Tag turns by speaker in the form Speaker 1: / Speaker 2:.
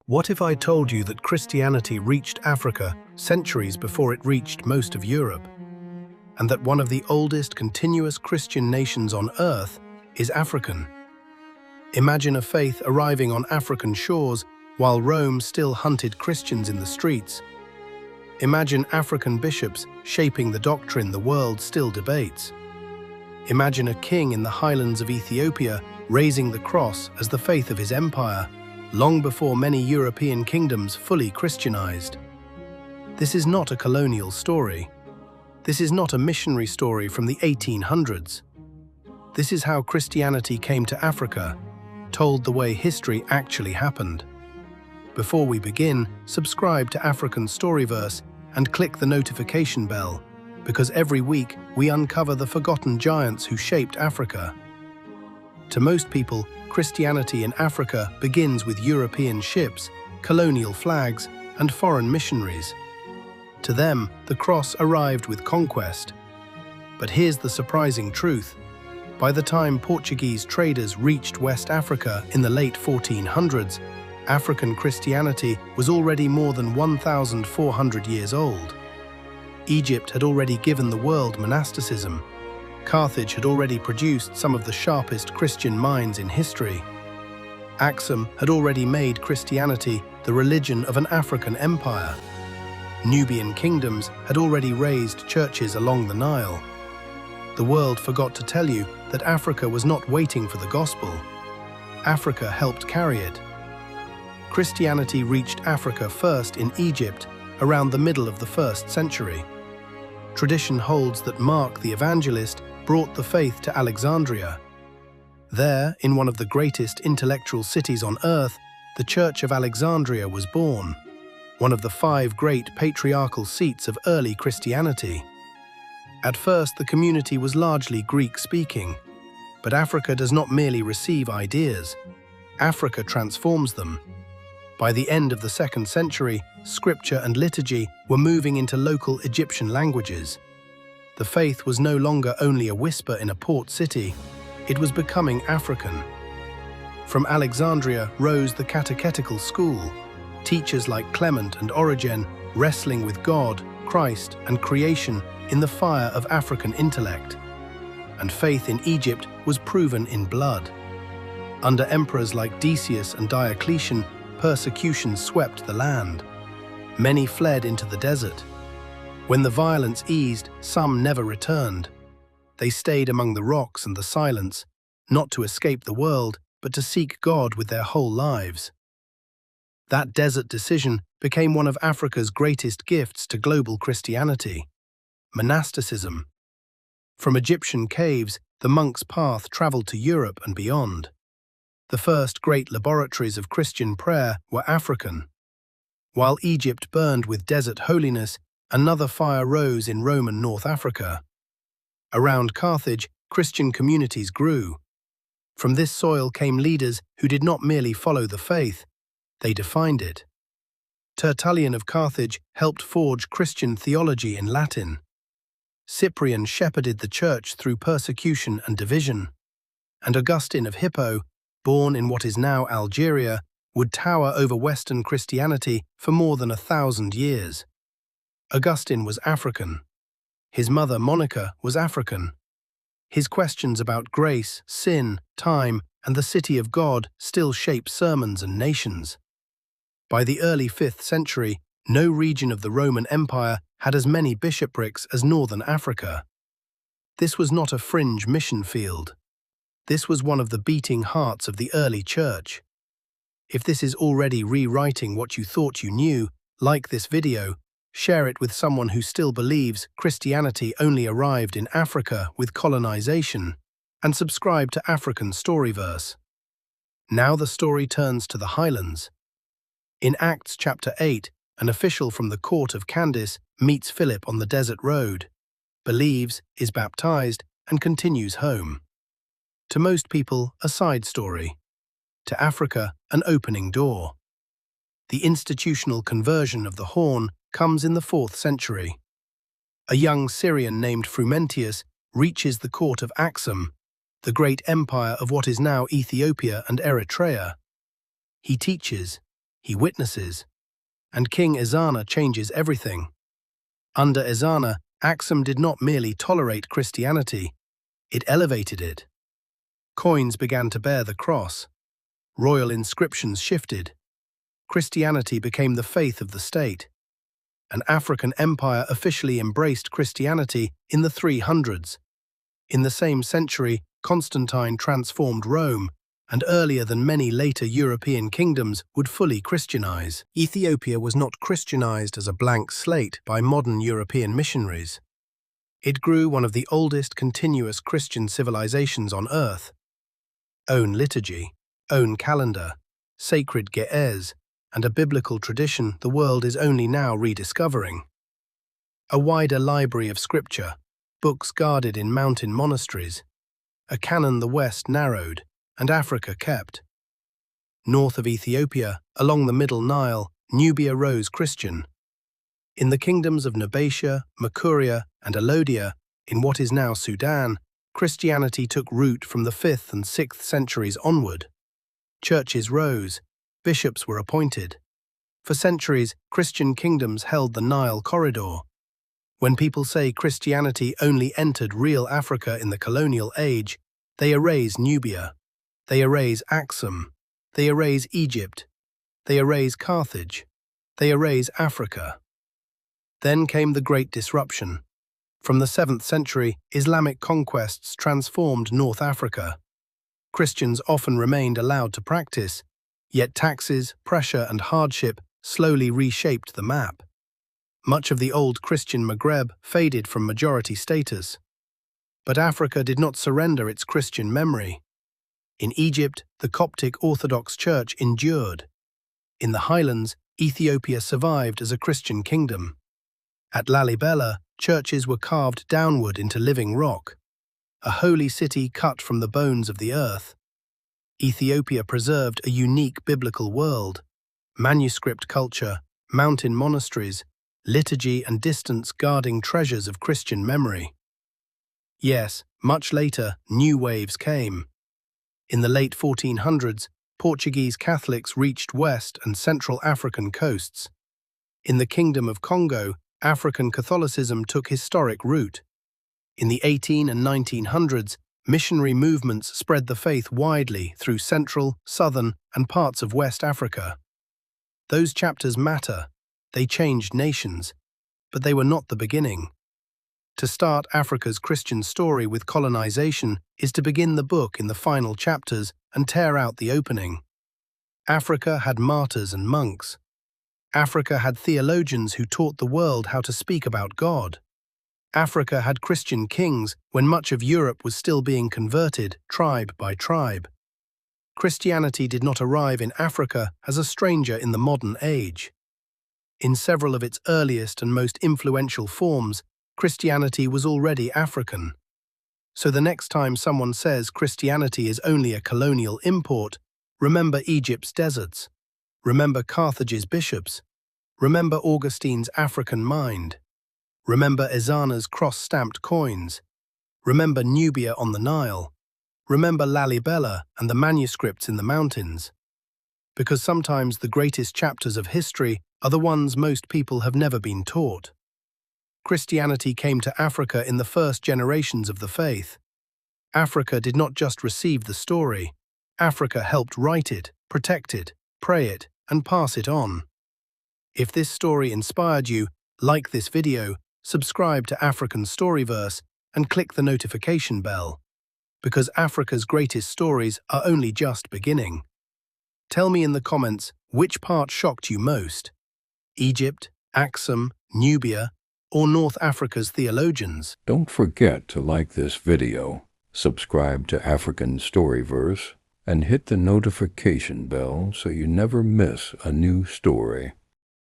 Speaker 1: What if I told you that Christianity reached Africa centuries before it reached most of Europe, and that one of the oldest continuous Christian nations on earth is African? Imagine a faith arriving on African shores while Rome still hunted Christians in the streets. Imagine African bishops shaping the doctrine the world still debates. Imagine a king in the highlands of Ethiopia raising the cross as the faith of his empire, long before many European kingdoms fully Christianized. This is not a colonial story. This is not a missionary story from the 1800s. This is how Christianity came to Africa, told the way history actually happened. Before we begin, subscribe to African Storyverse and click the notification bell, because every week we uncover the forgotten giants who shaped Africa. To most people, Christianity in Africa begins with European ships, colonial flags, and foreign missionaries. To them, the cross arrived with conquest. But here's the surprising truth. By the time Portuguese traders reached West Africa in the late 1400s, African Christianity was already more than 1,400 years old. Egypt had already given the world monasticism. Carthage had already produced some of the sharpest Christian minds in history. Aksum had already made Christianity the religion of an African empire. Nubian kingdoms had already raised churches along the Nile. The world forgot to tell you that Africa was not waiting for the gospel. Africa helped carry it. Christianity reached Africa first in Egypt around the middle of the 1st century. Tradition holds that Mark the Evangelist brought the faith to Alexandria. There, in one of the greatest intellectual cities on earth, the Church of Alexandria was born, one of the 5 great patriarchal seats of early Christianity. At first, the community was largely Greek-speaking, but Africa does not merely receive ideas. Africa transforms them. By the end of the 2nd century, scripture and liturgy were moving into local Egyptian languages. The faith was no longer only a whisper in a port city, it was becoming African. From Alexandria rose the catechetical school, teachers like Clement and Origen wrestling with God, Christ, and creation in the fire of African intellect. And faith in Egypt was proven in blood. Under emperors like Decius and Diocletian, persecution swept the land. Many fled into the desert. When the violence eased, some never returned. They stayed among the rocks and the silence, not to escape the world, but to seek God with their whole lives. That desert decision became one of Africa's greatest gifts to global Christianity: monasticism. From Egyptian caves, the monk's path traveled to Europe and beyond. The first great laboratories of Christian prayer were African. While Egypt burned with desert holiness, another fire rose in Roman North Africa. Around Carthage, Christian communities grew. From this soil came leaders who did not merely follow the faith, they defined it. Tertullian of Carthage helped forge Christian theology in Latin. Cyprian shepherded the church through persecution and division. And Augustine of Hippo, born in what is now Algeria, would tower over Western Christianity for more than 1,000 years. Augustine was African. His mother, Monica, was African. His questions about grace, sin, time, and the city of God still shape sermons and nations. By the early 5th century, no region of the Roman Empire had as many bishoprics as northern Africa. This was not a fringe mission field. This was one of the beating hearts of the early church. If this is already rewriting what you thought you knew, like this video, share it with someone who still believes Christianity only arrived in Africa with colonization, and subscribe to African Storyverse. Now the story turns to the highlands. In Acts chapter 8, an official from the court of Candace meets Philip on the desert road, believes, is baptized, and continues home. To most people, a side story. To Africa, an opening door. The institutional conversion of the horn comes in the 4th century. A young Syrian named Frumentius reaches the court of Aksum, the great empire of what is now Ethiopia and Eritrea. He teaches, he witnesses, and King Ezana changes everything. Under Ezana, Aksum did not merely tolerate Christianity, it elevated it. Coins began to bear the cross. Royal inscriptions shifted. Christianity became the faith of the state. An African empire officially embraced Christianity in the 300s. In the same century, Constantine transformed Rome, and earlier than many later European kingdoms would fully Christianize. Ethiopia was not Christianized as a blank slate by modern European missionaries. It grew one of the oldest continuous Christian civilizations on earth. Own liturgy, own calendar, sacred ge'ez, and a biblical tradition the world is only now rediscovering. A wider library of scripture, books guarded in mountain monasteries, a canon the West narrowed, and Africa kept. North of Ethiopia, along the middle Nile, Nubia rose Christian. In the kingdoms of Nubia, Makuria, and Alodia, in what is now Sudan, Christianity took root from the 5th and 6th centuries onward. Churches rose, bishops were appointed. For centuries, Christian kingdoms held the Nile corridor. When people say Christianity only entered real Africa in the colonial age, they erase Nubia, they erase Aksum, they erase Egypt, they erase Carthage, they erase Africa. Then came the Great Disruption. From the 7th century, Islamic conquests transformed North Africa. Christians often remained allowed to practice, yet taxes, pressure, and hardship slowly reshaped the map. Much of the old Christian Maghreb faded from majority status. But Africa did not surrender its Christian memory. In Egypt, the Coptic Orthodox Church endured. In the highlands, Ethiopia survived as a Christian kingdom. At Lalibela, churches were carved downward into living rock, a holy city cut from the bones of the earth. Ethiopia preserved a unique biblical world, manuscript culture, mountain monasteries, liturgy and distance guarding treasures of Christian memory. Yes, much later, new waves came. In the late 1400s, Portuguese Catholics reached West and Central African coasts. In the Kingdom of Congo, African Catholicism took historic root. In the 18 and 1900s, missionary movements spread the faith widely through Central, Southern, and parts of West Africa. Those chapters matter. They changed nations, but they were not the beginning. To start Africa's Christian story with colonization is to begin the book in the final chapters and tear out the opening. Africa had martyrs and monks. Africa had theologians who taught the world how to speak about God. Africa had Christian kings when much of Europe was still being converted, tribe by tribe. Christianity did not arrive in Africa as a stranger in the modern age. In several of its earliest and most influential forms, Christianity was already African. So the next time someone says Christianity is only a colonial import, remember Egypt's deserts, remember Carthage's bishops, remember Augustine's African mind, remember Ezana's cross-stamped coins, remember Nubia on the Nile, remember Lalibela and the manuscripts in the mountains. Because sometimes the greatest chapters of history are the ones most people have never been taught. Christianity came to Africa in the first generations of the faith. Africa did not just receive the story. Africa helped write it, protect it, pray it, and pass it on. If this story inspired you, like this video, subscribe to African Storyverse, and click the notification bell. Because Africa's greatest stories are only just beginning. Tell me in the comments which part shocked you most. Egypt, Aksum, Nubia, or North Africa's theologians?
Speaker 2: Don't forget to like this video, subscribe to African Storyverse, and hit the notification bell so you never miss a new story.